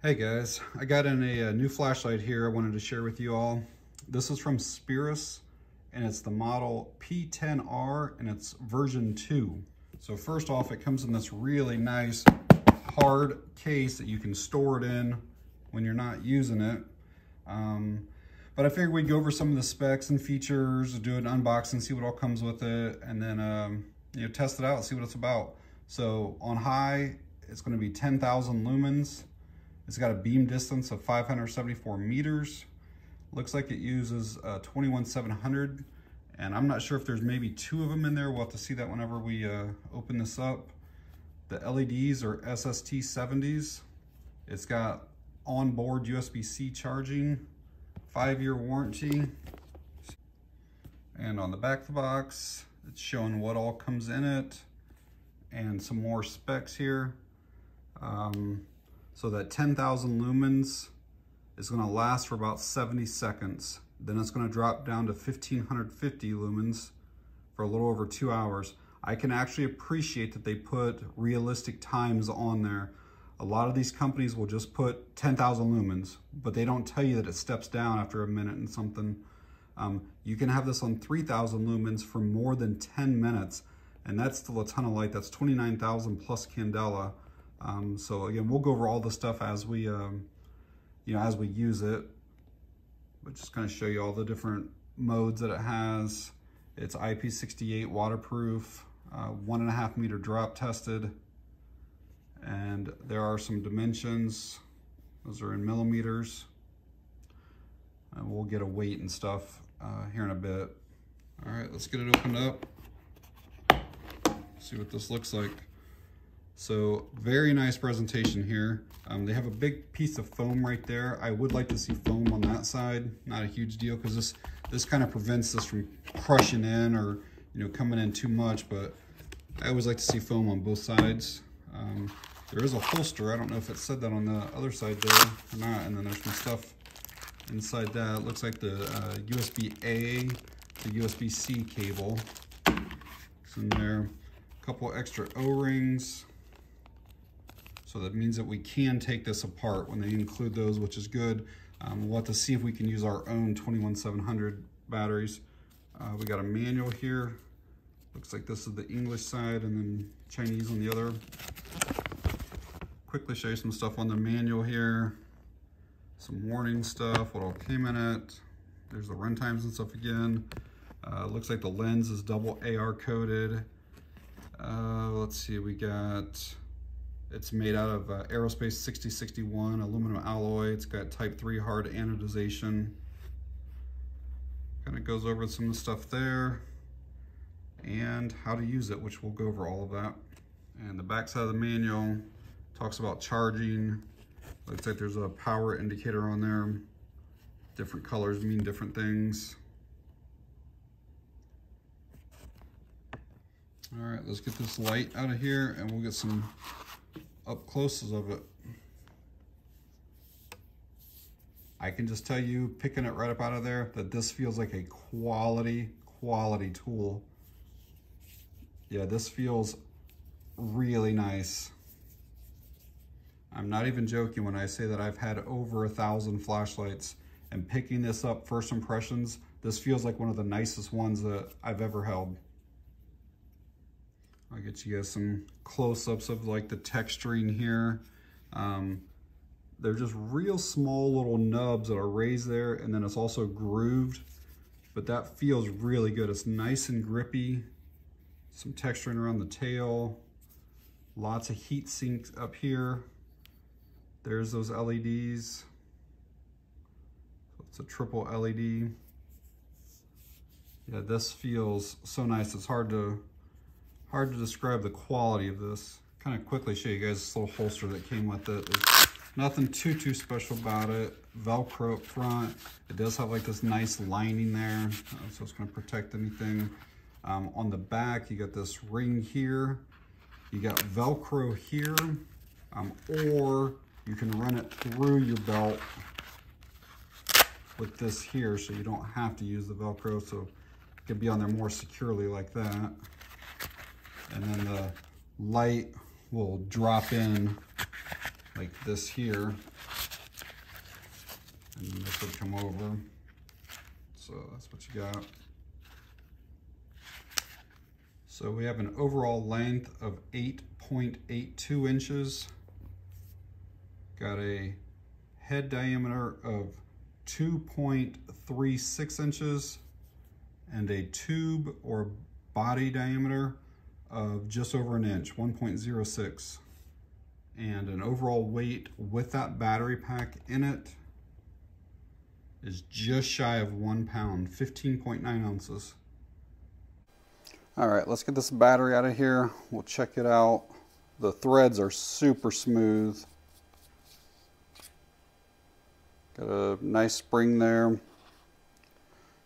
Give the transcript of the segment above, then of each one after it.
Hey guys, I got in a new flashlight here I wanted to share with you all. This is from Spirus and it's the model P10R and it's version 2. So first off, it comes in this really nice hard case that you can store it in when you're not using it. But I figured we'd go over some of the specs and features, do an unboxing, see what all comes with it, and then test it out, see what it's about. So on high, it's going to be 10,000 lumens. It's got a beam distance of 574 meters. Looks like it uses 21700, and I'm not sure if there's maybe 2 of them in there. We'll have to see that whenever we open this up. The LEDs are SST70s. It's got onboard USB-C charging, 5-year warranty. And on the back of the box, it's showing what all comes in it and some more specs here. So that 10,000 lumens is going to last for about 70 seconds. Then it's going to drop down to 1,550 lumens for a little over 2 hours. I can actually appreciate that they put realistic times on there. A lot of these companies will just put 10,000 lumens, but they don't tell you that it steps down after a minute and something. You can have this on 3,000 lumens for more than 10 minutes, and that's still a ton of light. That's 29,000 plus candela. So again, we'll go over all the stuff as we, as we use it, but just kind of show you all the different modes that it has. It's IP68 waterproof, 1.5 meter drop tested, and there are some dimensions. Those are in millimeters, and we'll get a weight and stuff here in a bit. All right, let's get it opened up. See what this looks like. So very nice presentation here. They have a big piece of foam right there. I would like to see foam on that side. Not a huge deal because this kind of prevents this from crushing in or coming in too much, but I always like to see foam on both sides. There is a holster. I don't know if it said that on the other side there or not. And then there's some stuff inside that. It looks like the USB-A to USB-C cable. It's in there. A couple extra O-rings. So that means that we can take this apart when they include those, which is good. We'll have to see if we can use our own 21700 batteries. We got a manual here. Looks like this is the English side and then Chinese on the other. Quickly show you some stuff on the manual here. Some warning stuff, what all came in it. There's the run times and stuff again. Looks like the lens is double AR coated. Let's see, we got, it's made out of Aerospace 6061 aluminum alloy. It's got type 3 hard anodization. Kind of goes over some of the stuff there and how to use it, which we'll go over all of that. And the back side of the manual talks about charging. Looks like there's a power indicator on there. Different colors mean different things. All right, let's get this light out of here and we'll get some up closes of it. I can just tell you, picking it right up out of there, that this feels like a quality tool. Yeah, this feels really nice. I'm not even joking when I say that I've had over 1,000 flashlights, and picking this up, first impressions, this feels like one of the nicest ones that I've ever held. I'll get you guys some close-ups of like the texturing here. They're just real small little nubs that are raised there, and then it's also grooved, but that feels really good. It's nice and grippy. Some texturing around the tail. Lots of heat sinks up here. There's those LEDs. So it's a triple LED. Yeah, this feels so nice. It's hard to describe the quality of this. Kind of quickly show you guys this little holster that came with it. There's nothing too special about it. Velcro up front. It does have like this nice lining there, so it's going to protect anything. On the back, you got this ring here. You got Velcro here, or you can run it through your belt with this here, so you don't have to use the Velcro, so it can be on there more securely like that. And then the light will drop in like this here, and then this would come over. So that's what you got. So we have an overall length of 8.82 inches. Got a head diameter of 2.36 inches and a tube or body diameter of just over an inch, 1.06. And an overall weight with that battery pack in it is just shy of 1 pound, 15.9 ounces. All right, let's get this battery out of here. We'll check it out. The threads are super smooth. Got a nice spring there.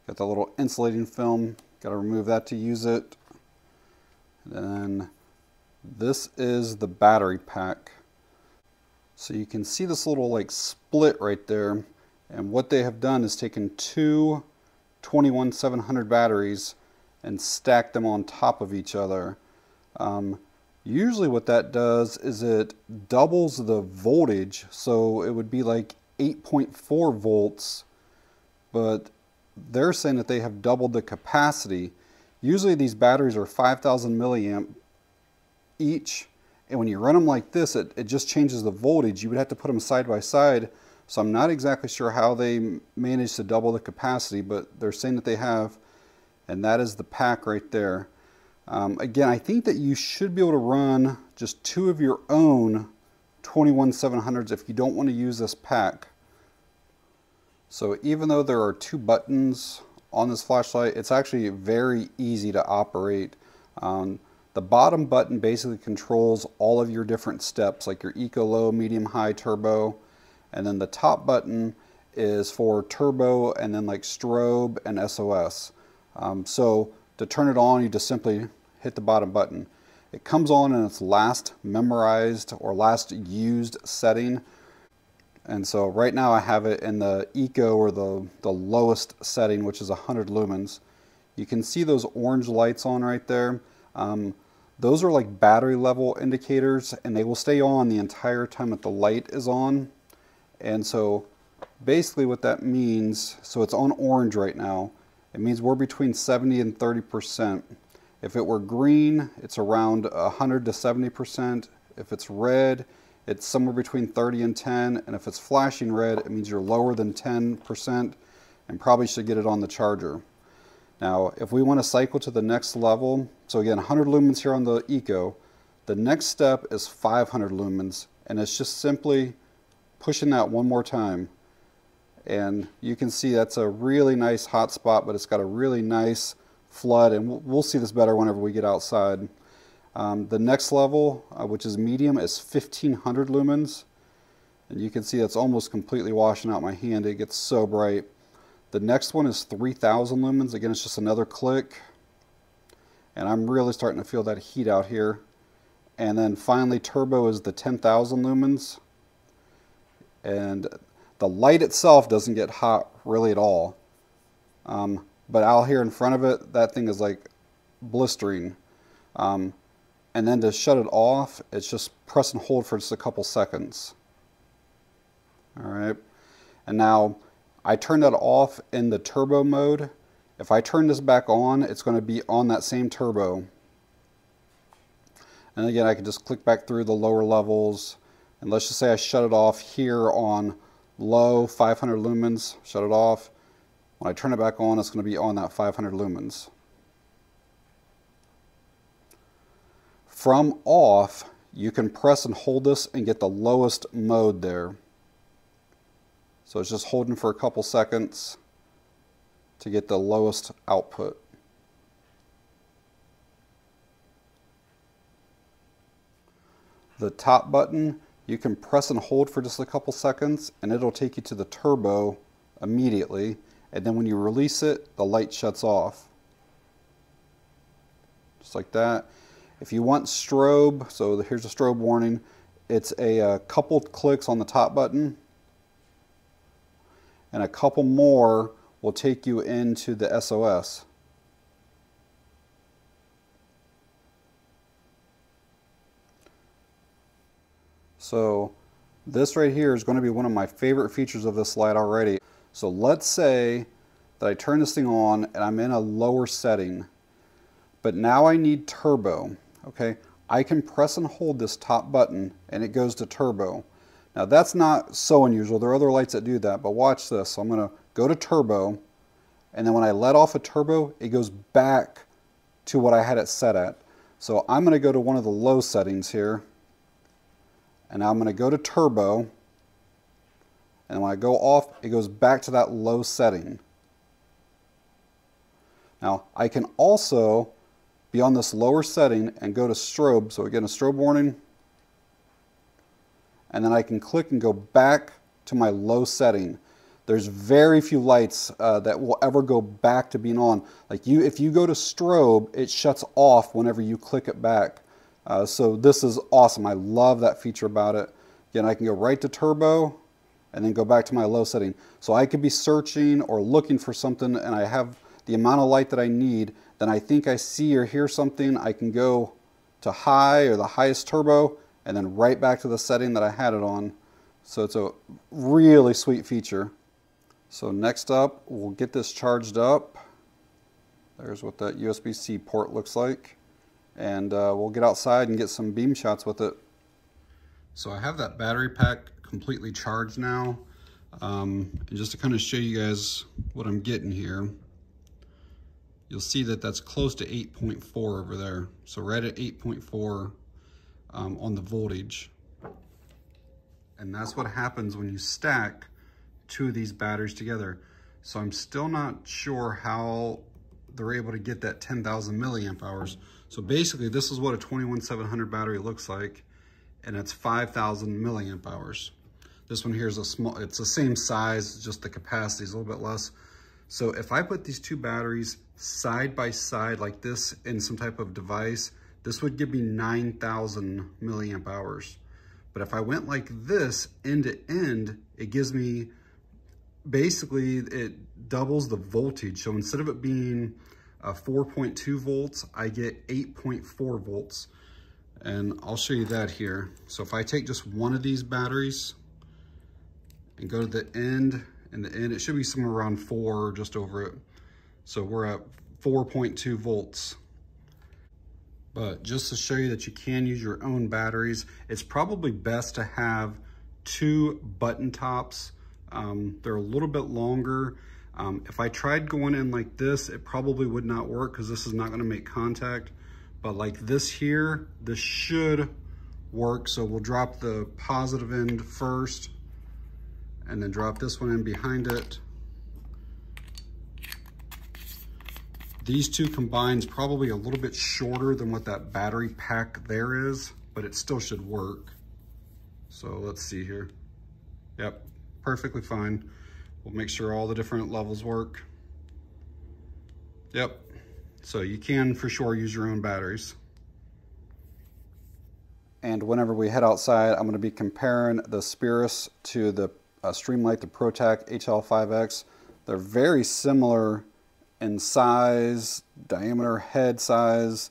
Got the little insulating film. Got to remove that to use it. And then this is the battery pack. So you can see this little like split right there. And what they have done is taken two 21700 batteries and stack them on top of each other. Usually what that does is it doubles the voltage, so it would be like 8.4 volts, but they're saying that they have doubled the capacity. Usually these batteries are 5,000 milliamp each, and when you run them like this, it just changes the voltage. You would have to put them side by side, so I'm not exactly sure how they managed to double the capacity, but they're saying that they have. And that is the pack right there. Again, I think that you should be able to run just two of your own 21700s if you don't want to use this pack. So even though there are two buttons on this flashlight, it's actually very easy to operate. The bottom button basically controls all of your different steps, like your eco, low, medium, high, turbo. And then the top button is for turbo and then like strobe and SOS. So to turn it on, you just simply hit the bottom button. It comes on in its last memorized or last used setting. And so right now I have it in the eco or the lowest setting, which is 100 lumens. You can see those orange lights on right there. Those are like battery level indicators, and they will stay on the entire time that the light is on. And so basically what that means, so it's on orange right now. It means we're between 70 and 30%. If it were green, it's around 100 to 70%. If it's red, it's somewhere between 30 and 10. And if it's flashing red, it means you're lower than 10% and probably should get it on the charger. Now, if we want to cycle to the next level, so again, 100 lumens here on the eco, the next step is 500 lumens. And it's just simply pushing that one more time. And you can see that's a really nice hot spot, but it's got a really nice flood, and we'll see this better whenever we get outside. The next level, which is medium, is 1500 lumens. And you can see that's almost completely washing out my hand. It gets so bright. The next one is 3000 lumens. Again, it's just another click. And I'm really starting to feel that heat out here. And then finally, turbo is the 10,000 lumens. And the light itself doesn't get hot really at all. But out here in front of it, that thing is like blistering. And then to shut it off, it's just press and hold for just a couple seconds. All right. And now I turned that off in the turbo mode. If I turn this back on, it's going to be on that same turbo. And again, I can just click back through the lower levels. And let's just say I shut it off here on low 500 lumens, shut it off. When I turn it back on, it's going to be on that 500 lumens. From off, you can press and hold this and get the lowest mode there. So it's just holding for a couple seconds to get the lowest output. The top button, you can press and hold for just a couple seconds and it'll take you to the turbo immediately. And then when you release it, the light shuts off. Just like that. If you want strobe, so here's a strobe warning. It's a couple clicks on the top button. And a couple more will take you into the SOS. So This right here is going to be one of my favorite features of this light already. So let's say that I turn this thing on and I'm in a lower setting, but now I need turbo, okay? I can press and hold this top button and it goes to turbo. Now that's not so unusual. There are other lights that do that, but watch this. So I'm going to go to turbo, and then when I let off a turbo, it goes back to what I had it set at. So I'm going to go to one of the low settings here, and I'm going to go to turbo, and when I go off, it goes back to that low setting. Now I can also be on this lower setting and go to strobe, so again a strobe warning, and then I can click and go back to my low setting. There's very few lights that will ever go back to being on. Like if you go to strobe, it shuts off whenever you click it back. So this is awesome. I love that feature about it. Again, I can go right to turbo and then go back to my low setting. So I could be searching or looking for something and I have the amount of light that I need. Then I think I see or hear something, I can go to high or the highest turbo and then right back to the setting that I had it on. So it's a really sweet feature. So next up, we'll get this charged up. There's what that USB-C port looks like. And we'll get outside and get some beam shots with it. So I have that battery pack completely charged now. And just to kind of show you guys what I'm getting here, you'll see that that's close to 8.4 over there. So right at 8.4 on the voltage. And that's what happens when you stack two of these batteries together. So I'm still not sure how they're able to get that 10,000 milliamp hours. So basically this is what a 21700 battery looks like, and it's 5,000 milliamp hours. This one here is a small, it's the same size, just the capacity is a little bit less. So if I put these two batteries side by side like this in some type of device, this would give me 9,000 milliamp hours. But if I went like this end to end, it gives me, basically it doubles the voltage. So instead of it being 4.2 volts, I get 8.4 volts. And I'll show you that here. So if I take just one of these batteries and go to the end, and the end, it should be somewhere around 4, just over it. So we're at 4.2 volts. But just to show you that you can use your own batteries, it's probably best to have two button tops. They're a little bit longer. If I tried going in like this, it probably would not work because this is not gonna make contact. But like this here, this should work. So we'll drop the positive end first and then drop this one in behind it. These two combined is probably a little bit shorter than what that battery pack there is, but it still should work. So let's see here. Yep, perfectly fine. We'll make sure all the different levels work. Yep, so you can for sure use your own batteries. And whenever we head outside, I'm gonna be comparing the Spirus to the Streamlight, the ProTac HL5X. They're very similar in size, diameter, head size.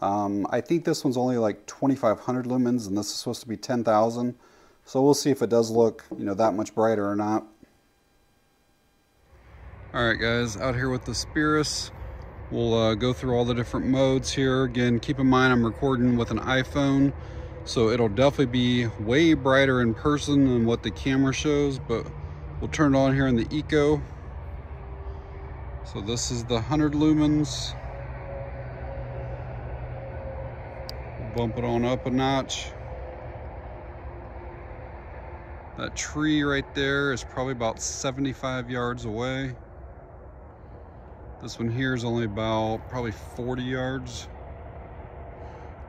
I think this one's only like 2,500 lumens and this is supposed to be 10,000. So we'll see if it does look, you know, that much brighter or not. All right guys, out here with the Spirus. We'll go through all the different modes here. Again, keep in mind I'm recording with an iPhone, so it'll definitely be way brighter in person than what the camera shows, but we'll turn it on here in the Eco. So this is the 100 lumens. We'll bump it on up a notch. That tree right there is probably about 75 yards away. This one here is only about probably 40 yards.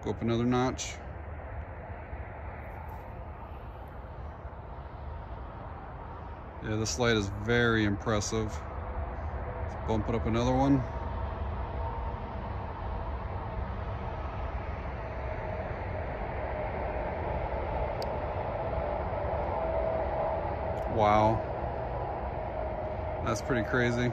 Go up another notch. Yeah, this light is very impressive. Let's bump it up another one. Wow. That's pretty crazy.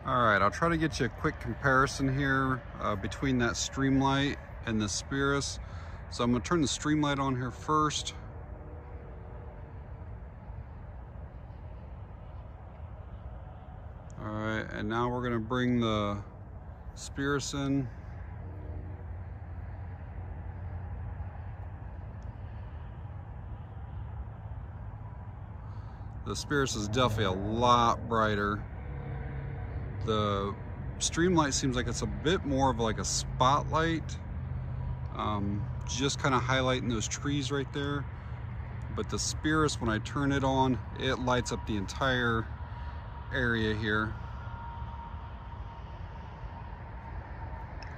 All right, I'll try to get you a quick comparison here between that Streamlight and the Spirus. So I'm gonna turn the Streamlight on here first. All right, and now we're gonna bring the Spirus in. The Spirus is definitely a lot brighter. The Streamlight seems like it's a bit more of like a spotlight, just kind of highlighting those trees right there. But the Spirus, when I turn it on, it lights up the entire area here.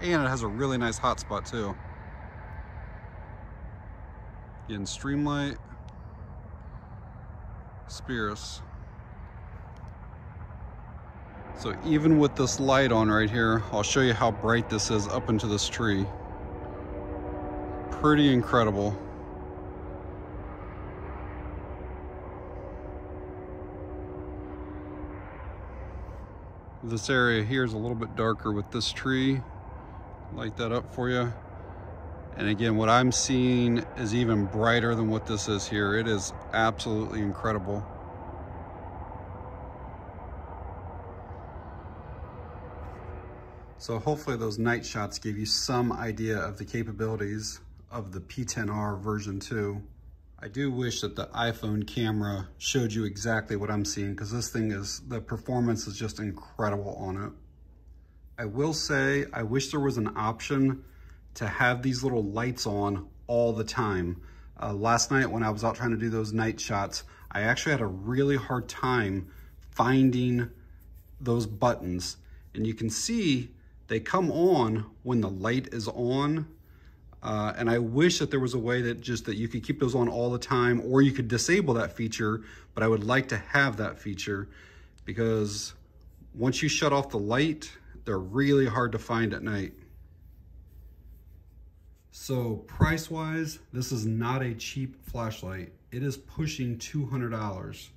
And it has a really nice hotspot too. Again, Streamlight, Spirus. So even with this light on right here, I'll show you how bright this is up into this tree. Pretty incredible. This area here is a little bit darker with this tree. Light that up for you. And again, what I'm seeing is even brighter than what this is here. It is absolutely incredible. So hopefully those night shots gave you some idea of the capabilities of the P10R version 2. I do wish that the iPhone camera showed you exactly what I'm seeing, because this thing is, the performance is just incredible on it. I will say, I wish there was an option to have these little lights on all the time. Last night when I was out trying to do those night shots, I actually had a really hard time finding those buttons. And you can see they come on when the light is on. And I wish that there was a way that you could keep those on all the time, or you could disable that feature, but I would like to have that feature, because once you shut off the light, they're really hard to find at night. So price-wise, this is not a cheap flashlight. It is pushing $200.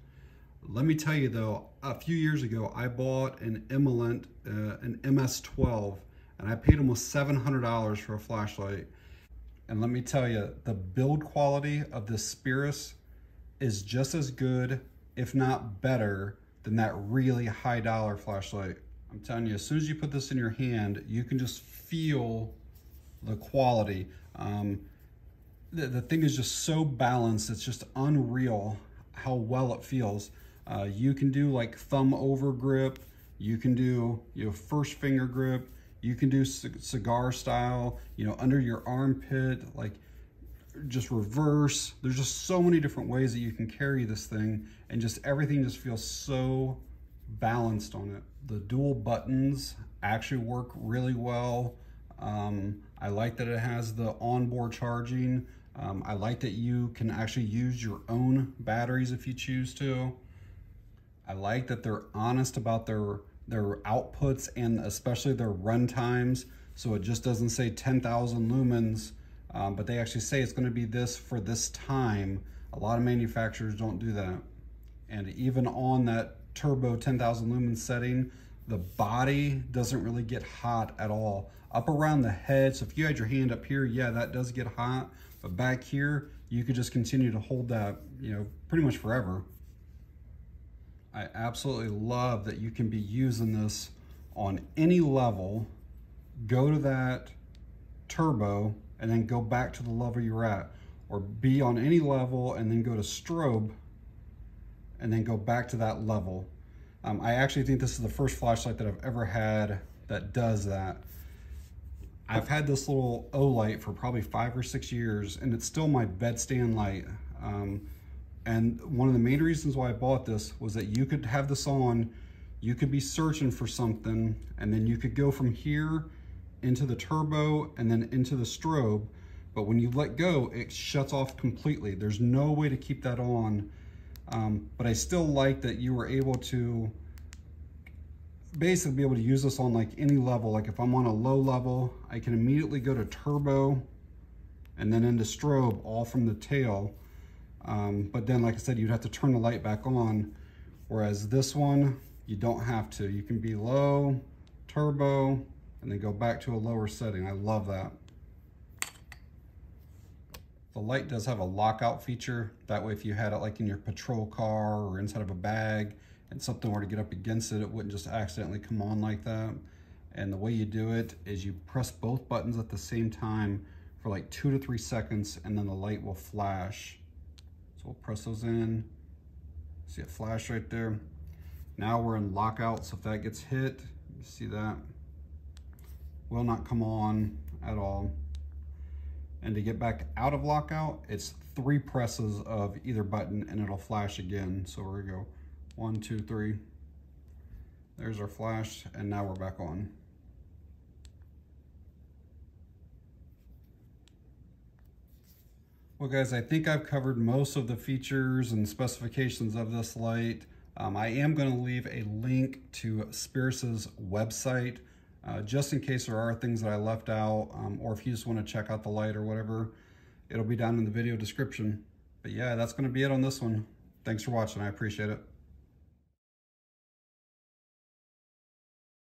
Let me tell you though, a few years ago, I bought an Emalint, an MS-12, and I paid almost $700 for a flashlight. And let me tell you, the build quality of this Spirus is just as good, if not better, than that really high dollar flashlight. I'm telling you, as soon as you put this in your hand, you can just feel the quality. The thing is just so balanced, it's just unreal how well it feels. You can do like thumb over grip, you can do first finger grip, you can do cigar style, under your armpit, like just reverse. There's just so many different ways that you can carry this thing, and just everything just feels so balanced on it. The dual buttons actually work really well. I like that it has the onboard charging. I like that you can actually use your own batteries if you choose to. I like that they're honest about their outputs, and especially their run times. So it just doesn't say 10,000 lumens, but they actually say it's going to be this for this time. A lot of manufacturers don't do that. And even on that turbo 10,000 lumens setting, the body doesn't really get hot at all. Up around the head, so if you had your hand up here, yeah, that does get hot. But back here, you could just continue to hold that, pretty much forever. I absolutely love that you can be using this on any level. Go to that turbo and then go back to the level you're at, or be on any level and then go to strobe and then go back to that level. I actually think this is the first flashlight that I've ever had that does that. I've had this little Olight for probably 5 or 6 years, and it's still my bedstand light. And one of the main reasons why I bought this was that you could have this on, you could be searching for something, and then you could go from here into the turbo and then into the strobe. But when you let go, it shuts off completely. There's no way to keep that on. But I still like that you were able to basically be able to use this on like any level. Like if I'm on a low level, I can immediately go to turbo and then into strobe, all from the tail. But then, like I said, you'd have to turn the light back on. Whereas this one, you don't have to. You can be low, turbo, and then go back to a lower setting. I love that. The light does have a lockout feature. That way if you had it like in your patrol car or inside of a bag and something were to get up against it, it wouldn't just accidentally come on like that. And the way you do it is you press both buttons at the same time for like 2 to 3 seconds, and then the light will flash. So we'll press those in. See it flash right there. Now we're in lockout, so if that gets hit, you see that, will not come on at all. And to get back out of lockout, it's 3 presses of either button and it'll flash again. So here we go, 1, 2, 3. There's our flash, and now we're back on. Well guys, I think I've covered most of the features and specifications of this light. I am going to leave a link to Spirus's website, just in case there are things that I left out, or if you just want to check out the light or whatever, it'll be down in the video description. But yeah, that's going to be it on this one. Thanks for watching. I appreciate it.